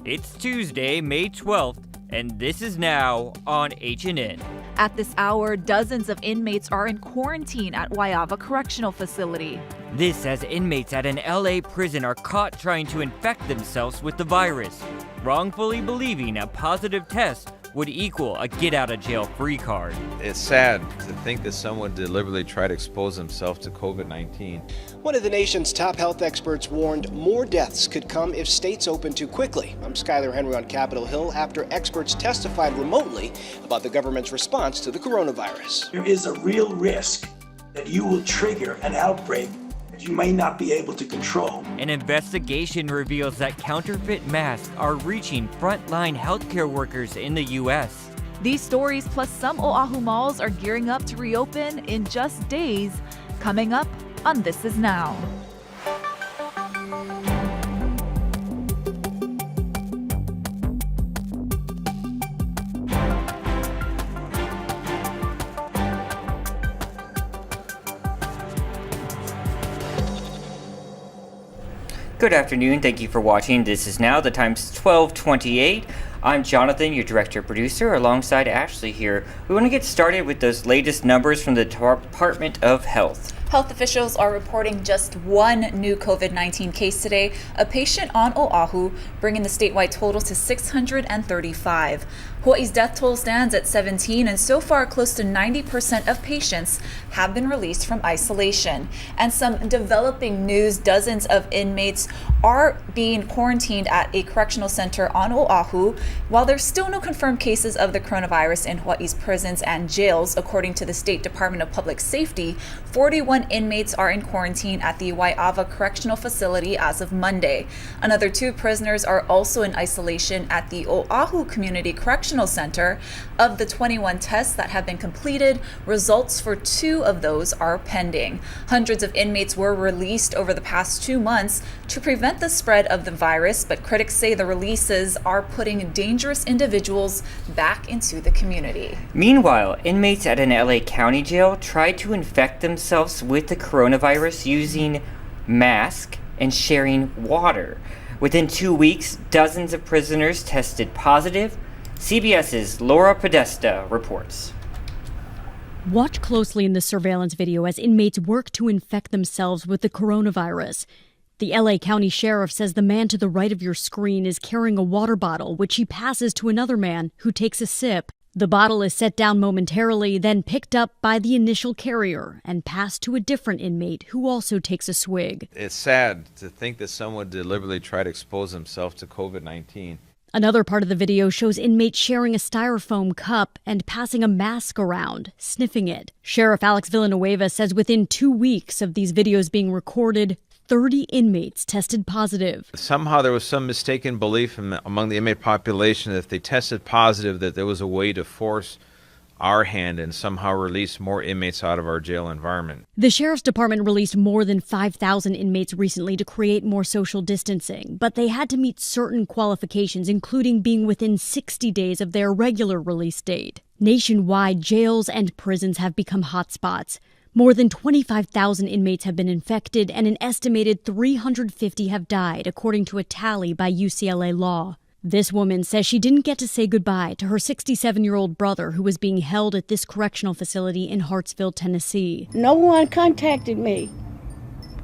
It's Tuesday, May 12th, and this is now on HNN. At this hour, dozens of inmates are in quarantine at Waiava Correctional Facility. This as inmates at an LA prison are caught trying to infect themselves with the virus, wrongfully believing a positive test would equal a get-out-of-jail-free card. It's sad to think that someone deliberately tried to expose himself to COVID-19. One of the nation's top health experts warned more deaths could come if states open too quickly. I'm Skylar Henry on Capitol Hill after experts testified remotely about the government's response to the coronavirus. There is a real risk that you will trigger an outbreak that you may not be able to control. An investigation reveals that counterfeit masks are reaching frontline healthcare workers in the U.S. These stories plus some Oahu malls are gearing up to reopen in just days. Coming up on This Is Now. Good afternoon, thank you for watching. This is Now, the time's 12:28. I'm Jonathan, your director-producer, alongside Ashley here. We want to get started with those latest numbers from the Department of Health. Health officials are reporting just one new COVID-19 case today, a patient on Oahu, bringing the statewide total to 635. Hawaii's death toll stands at 17, and so far close to 90% of patients have been released from isolation. And some developing news, dozens of inmates are being quarantined at a correctional center on Oahu. While there's still no confirmed cases of the coronavirus in Hawaii's prisons and jails, according to the State Department of Public Safety, 41 inmates are in quarantine at the Waiava Correctional Facility as of Monday. Another 2 prisoners are also in isolation at the Oahu Community Correctional Center. Of the 21 tests that have been completed, results for 2 of those are pending. Hundreds of inmates were released over the past 2 months to prevent the spread of the virus, but critics say the releases are putting dangerous individuals back into the community. Meanwhile, inmates at an LA County jail tried to infect themselves with the coronavirus using masks and sharing water. Within 2 weeks, dozens of prisoners tested positive. CBS's Laura Podesta reports. Watch closely in the surveillance video as inmates work to infect themselves with the coronavirus. The LA County Sheriff says the man to the right of your screen is carrying a water bottle, which he passes to another man who takes a sip. The bottle is set down momentarily, then picked up by the initial carrier and passed to a different inmate who also takes a swig. It's sad to think that someone deliberately tried to expose himself to COVID-19. Another part of the video shows inmates sharing a styrofoam cup and passing a mask around, sniffing it. Sheriff Alex Villanueva says within 2 weeks of these videos being recorded, 30 inmates tested positive. Somehow there was some mistaken belief among the inmate population that if they tested positive that there was a way to force our hand and somehow release more inmates out of our jail environment. The Sheriff's Department released more than 5,000 inmates recently to create more social distancing, but they had to meet certain qualifications, including being within 60 days of their regular release date. Nationwide, jails and prisons have become hotspots. More than 25,000 inmates have been infected, and an estimated 350 have died, according to a tally by UCLA Law. This woman says she didn't get to say goodbye to her 67-year-old brother who was being held at this correctional facility in Hartsville, Tennessee. No one contacted me,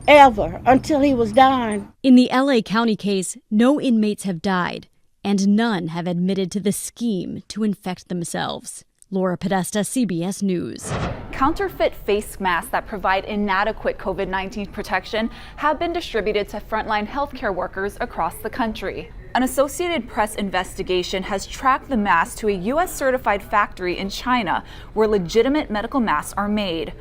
ever, until he was dying. In the LA County case, no inmates have died, and none have admitted to the scheme to infect themselves. Laura Podesta, CBS News. Counterfeit face masks that provide inadequate COVID-19 protection have been distributed to frontline healthcare workers across the country. An Associated Press investigation has tracked the masks to a U.S. certified factory in China where legitimate medical masks are made.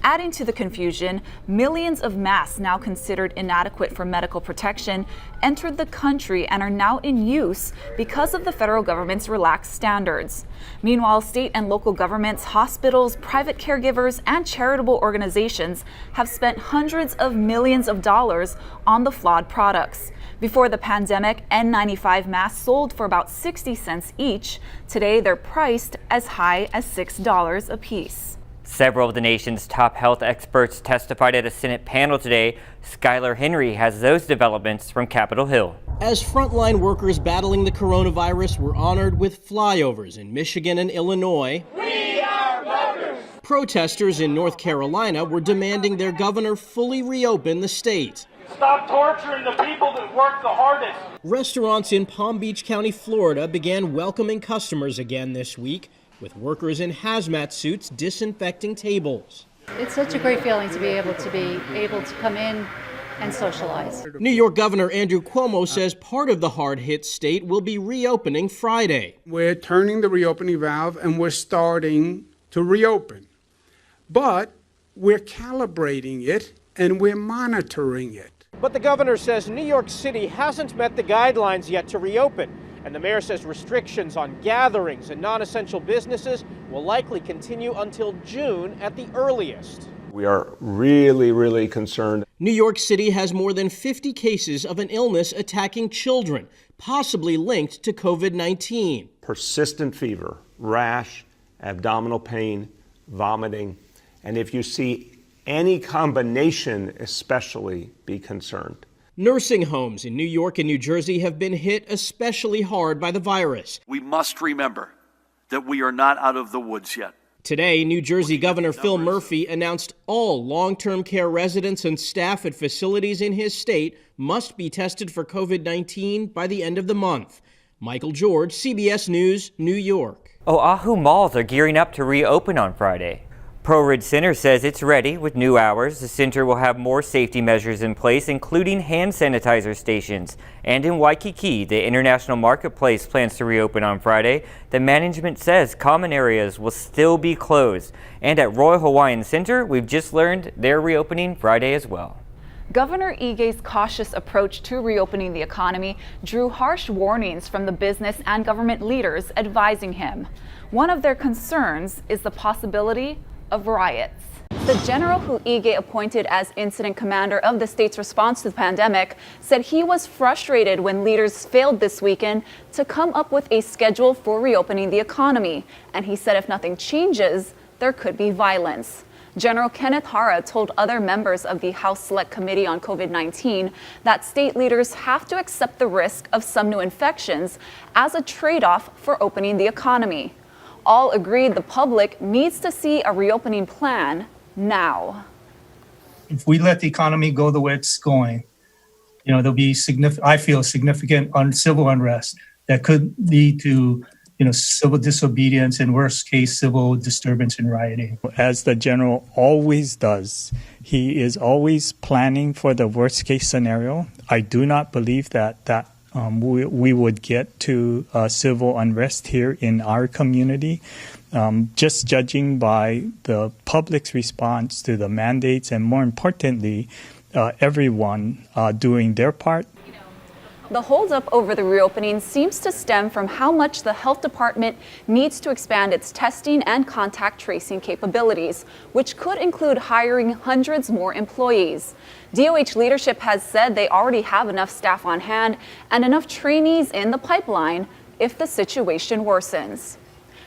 Adding to the confusion, millions of masks now considered inadequate for medical protection entered the country and are now in use because of the federal government's relaxed standards. Meanwhile, state and local governments, hospitals, private caregivers, and charitable organizations have spent hundreds of millions of dollars on the flawed products. Before the pandemic, N95 masks sold for about 60 cents each. Today, they're priced as high as $6 a piece. Several of the nation's top health experts testified at a Senate panel today. Skylar Henry has those developments from Capitol Hill. As frontline workers battling the coronavirus were honored with flyovers in Michigan and Illinois, we are voters. Protesters in North Carolina were demanding their governor fully reopen the state. Stop torturing the people that work the hardest. Restaurants in Palm Beach County, Florida began welcoming customers again this week, with workers in hazmat suits disinfecting tables. It's such a great feeling to be able to come in and socialize. New York Governor Andrew Cuomo says part of the hard-hit state will be reopening Friday. We're turning the reopening valve and we're starting to reopen. But we're calibrating it and we're monitoring it. But the governor says New York City hasn't met the guidelines yet to reopen. And the mayor says restrictions on gatherings and non-essential businesses will likely continue until June at the earliest. We are really concerned. New York City has more than 50 cases of an illness attacking children, possibly linked to COVID-19. Persistent fever, rash, abdominal pain, vomiting, and if you see any combination, especially be concerned. Nursing homes in New York and New Jersey have been hit especially hard by the virus. We must remember that we are not out of the woods yet. Today, New Jersey Governor Phil Murphy announced all long-term care residents and staff at facilities in his state must be tested for COVID-19 by the end of the month. Michael George, CBS News, New York. Oahu malls are gearing up to reopen on Friday. ProRidge Center says it's ready with new hours. The center will have more safety measures in place, including hand sanitizer stations. And in Waikiki, the International Marketplace plans to reopen on Friday. The management says common areas will still be closed. And at Royal Hawaiian Center, we've just learned they're reopening Friday as well. Governor Ige's cautious approach to reopening the economy drew harsh warnings from the business and government leaders advising him. One of their concerns is the possibility of riots. The general who Ige appointed as incident commander of the state's response to the pandemic said he was frustrated when leaders failed this weekend to come up with a schedule for reopening the economy. And he said if nothing changes, there could be violence. General Kenneth Hara told other members of the House Select Committee on COVID-19 that state leaders have to accept the risk of some new infections as a trade-off for opening the economy. All agreed the public needs to see a reopening plan now. If we let the economy go the way it's going, there'll be significant civil unrest that could lead to, civil disobedience and worst case civil disturbance and rioting. As the general always does, he is always planning for the worst case scenario. I do not believe that we would get to civil unrest here in our community. Just judging by the public's response to the mandates and more importantly, everyone doing their part. The holdup over the reopening seems to stem from how much the health department needs to expand its testing and contact tracing capabilities, which could include hiring hundreds more employees. DOH leadership has said they already have enough staff on hand and enough trainees in the pipeline if the situation worsens.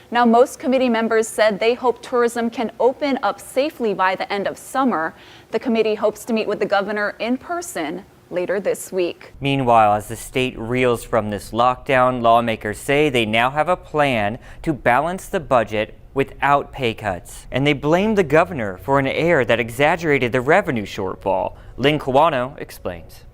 Now, most committee members said they hope tourism can open up safely by the end of summer. The committee hopes to meet with the governor in person later this week. Meanwhile, as the state reels from this lockdown, lawmakers say they now have a plan to balance the budget without pay cuts. And they blame the governor for an error that exaggerated the revenue shortfall. Lynn Kawano explains.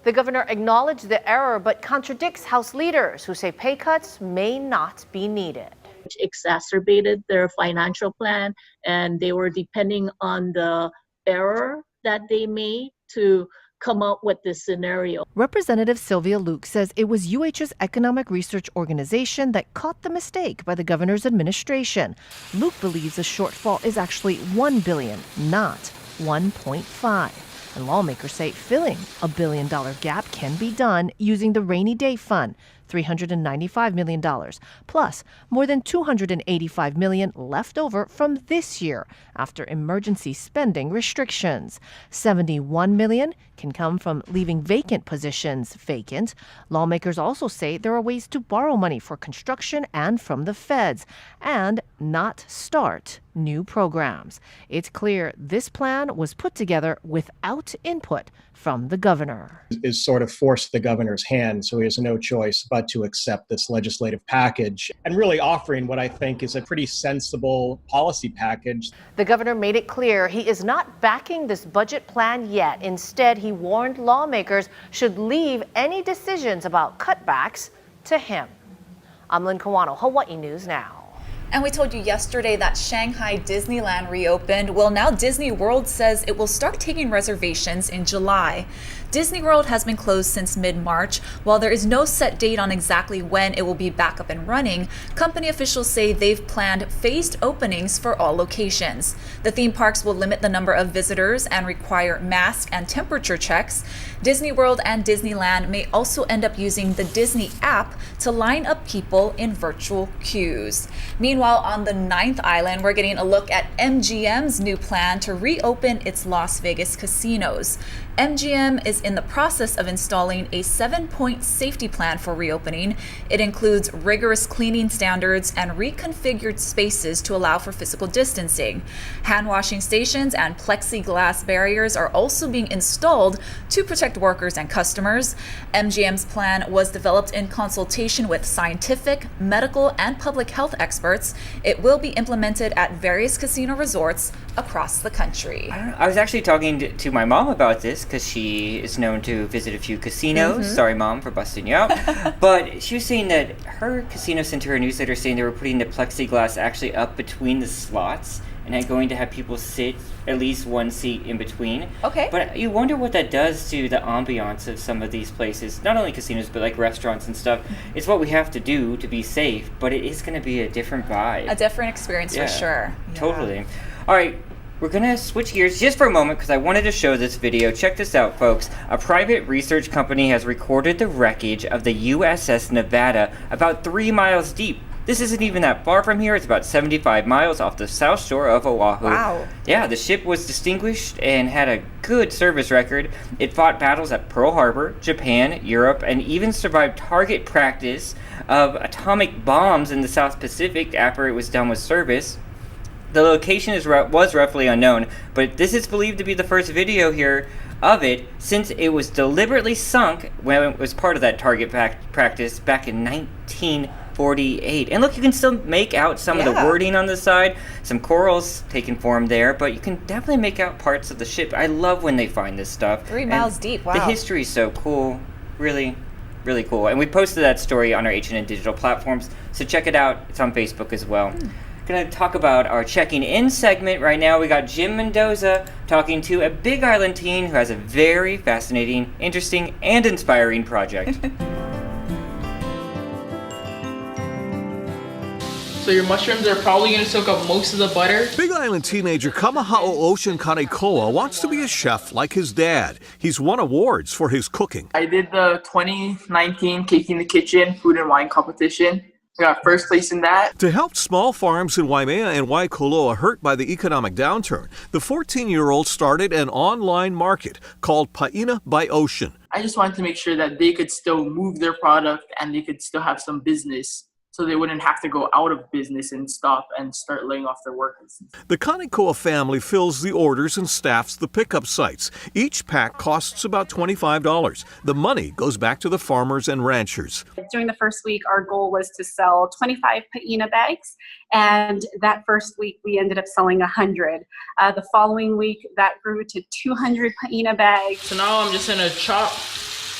The governor acknowledged the error but contradicts House leaders who say pay cuts may not be needed. Which exacerbated their financial plan, and they were depending on the error that they made to come up with this scenario. Representative Sylvia Luke says it was UH's economic research organization that caught the mistake by the governor's administration. Luke believes the shortfall is actually $1 billion, not 1.5. And lawmakers say filling a $1 billion gap can be done using the rainy day fund, $395 million, plus more than $285 million left over from this year after emergency spending restrictions. $71 million can come from leaving vacant positions vacant. Lawmakers also say there are ways to borrow money for construction and from the feds, and not start new programs. It's clear this plan was put together without input from the governor. Is sort of forced the governor's hand, so he has no choice but to accept this legislative package and really offering what I think is a pretty sensible policy package. The governor made it clear he is not backing this budget plan yet. Instead, he warned lawmakers should leave any decisions about cutbacks to him. I'm Lynn Kawano, Hawaii News Now. And we told you yesterday that Shanghai Disneyland reopened. Well, now Disney World says it will start taking reservations in July. Disney World has been closed since mid-March. While there is no set date on exactly when it will be back up and running, company officials say they've planned phased openings for all locations. The theme parks will limit the number of visitors and require mask and temperature checks. Disney World and Disneyland may also end up using the Disney app to line up people in virtual queues. Meanwhile, on the 9th island, we're getting a look at MGM's new plan to reopen its Las Vegas casinos. MGM is in the process of installing a 7-point safety plan for reopening. It includes rigorous cleaning standards and reconfigured spaces to allow for physical distancing. Hand washing stations and plexiglass barriers are also being installed to protect workers and customers. MGM's plan was developed in consultation with scientific, medical, and public health experts. It will be implemented at various casino resorts across the country. I was actually talking to my mom about this because she is known to visit a few casinos. Sorry, Mom, for busting you out. But she was saying that her casino sent her a newsletter saying they were putting the plexiglass actually up between the slots and going to have people sit at least one seat in between. Okay. But you wonder what that does to the ambiance of some of these places, not only casinos, but like restaurants and stuff. It's what we have to do to be safe, but it is going to be a different vibe. A different experience for sure. Totally. All right. We're going to switch gears just for a moment because I wanted to show this video. Check this out, folks. A private research company has recorded the wreckage of the USS Nevada about 3 miles deep. This isn't even that far from here. It's about 75 miles off the south shore of Oahu. Wow. Yeah, the ship was distinguished and had a good service record. It fought battles at Pearl Harbor, Japan, Europe, and even survived target practice of atomic bombs in the South Pacific after it was done with service. The location was roughly unknown, but this is believed to be the first video here of it since it was deliberately sunk when it was part of that target practice back in 1948. And look, you can still make out some of the wording on the side, some corals taking form there, but you can definitely make out parts of the ship. I love when they find this stuff. 3 miles deep, wow. The history is so cool, really, really cool. And we posted that story on our H&N digital platforms, so check it out. It's on Facebook as well. Going to talk about our checking in segment right now. We got Jim Mendoza talking to a Big Island teen who has a very fascinating, interesting, and inspiring project. So your mushrooms are probably going to soak up most of the butter. Big Island teenager Kamahao Ocean Kanekoa wants to be a chef like his dad. He's won awards for his cooking. I did the 2019 Cake in the Kitchen food and wine competition. I got first place in that. To help small farms in Waimea and Waikoloa hurt by the economic downturn, the 14-year-old started an online market called Paina by Ocean. I just wanted to make sure that they could still move their product and they could still have some business, so they wouldn't have to go out of business and stop and start laying off their workers. The Kanekoa family fills the orders and staffs the pickup sites. Each pack costs about $25. The money goes back to the farmers and ranchers. During the first week, our goal was to sell 25 paina bags, and that first week we ended up selling 100. The following week, that grew to 200 paina bags. So now I'm just gonna chop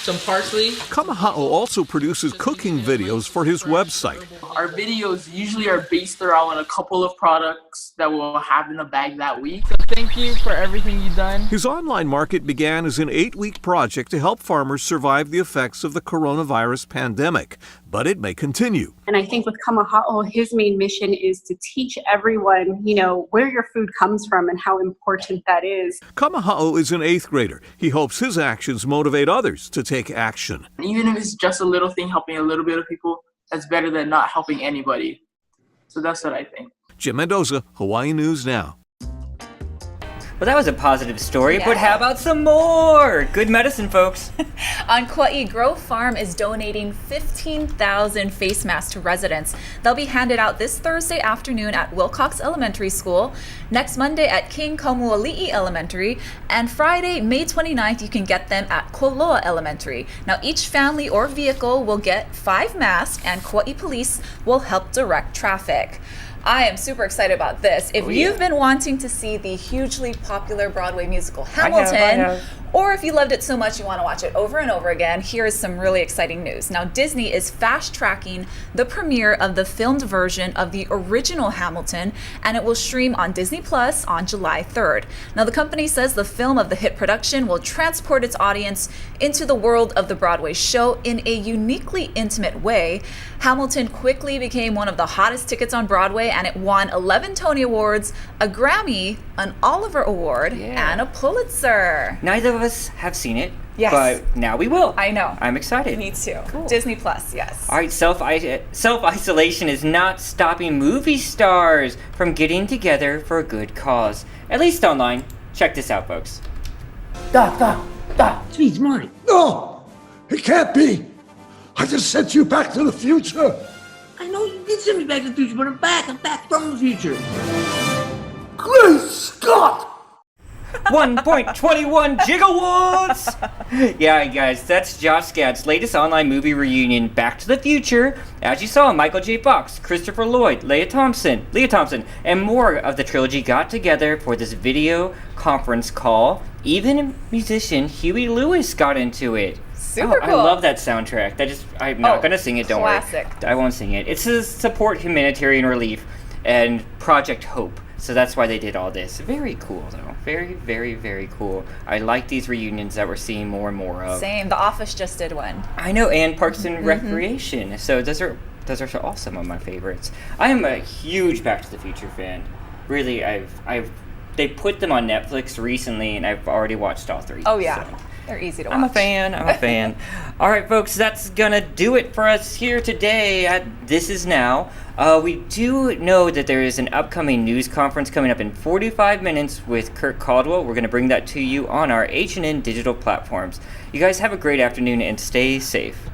some parsley. Kamahao also produces cooking videos for his website. Our videos usually are based around a couple of products that we'll have in the bag that week. So thank you for everything you've done. His online market began as an 8-week project to help farmers survive the effects of the coronavirus pandemic, but it may continue. And I think with Kamahao, his main mission is to teach everyone, where your food comes from and how important that is. Kamahao is an 8th grader. He hopes his actions motivate others to take action. Even if it's just a little thing, helping a little bit of people, that's better than not helping anybody. So that's what I think. Jim Mendoza, Hawaii News Now. Well, that was a positive story, Yeah. but how about some more? Good medicine, folks. On Kauai, Grove Farm is donating 15,000 face masks to residents. They'll be handed out this Thursday afternoon at Wilcox Elementary School, next Monday at King Komuali'i Elementary, and Friday, May 29th, you can get them at Koloa Elementary. Now, each family or vehicle will get 5 masks, and Kauai Police will help direct traffic. I am super excited about this. If you've been wanting to see the hugely popular Broadway musical Hamilton, I have. or if you loved it so much you want to watch it over and over again, here is some really exciting news. Now, Disney is fast-tracking the premiere of the filmed version of the original Hamilton, and it will stream on Disney Plus on July 3rd. Now, the company says the film of the hit production will transport its audience into the world of the Broadway show in a uniquely intimate way. Hamilton quickly became one of the hottest tickets on Broadway, and it won 11 Tony Awards, a Grammy, an Oliver Award, and a Pulitzer. Neither of us have seen it. Yes. But now we will. I know. I'm excited. Me too. Cool. Disney Plus, yes. All right, self-isolation is not stopping movie stars from getting together for a good cause. At least online. Check this out, folks. Doc, it's me, it's Marty. No, it can't be. I just sent you back to the future. I know you did send me back to the future, but I'm back from the future. Great Scott! 1.21 gigawatts! Yeah, guys, that's Josh Gad's latest online movie reunion, Back to the Future. As you saw, Michael J. Fox, Christopher Lloyd, Leah Thompson, and more of the trilogy got together for this video conference call. Even musician Huey Lewis got into it. Super cool. I love that soundtrack. I'm not gonna sing it, don't classic. worry. I won't sing it. It's to support humanitarian relief and Project Hope. So that's why they did all this. Very cool, though. Very, very, very cool. I like these reunions that we're seeing more and more of. Same. The Office just did one. I know, and Parks and Recreation. So those are all some of my favorites. I am a huge Back to the Future fan. Really, they put them on Netflix recently, and I've already watched all 3. Oh yeah. So. They're easy to watch. I'm a fan. All right, folks, that's going to do it for us here today at This Is Now. We do know that there is an upcoming news conference coming up in 45 minutes with Kirk Caldwell. We're going to bring that to you on our H&N digital platforms. You guys have a great afternoon and stay safe.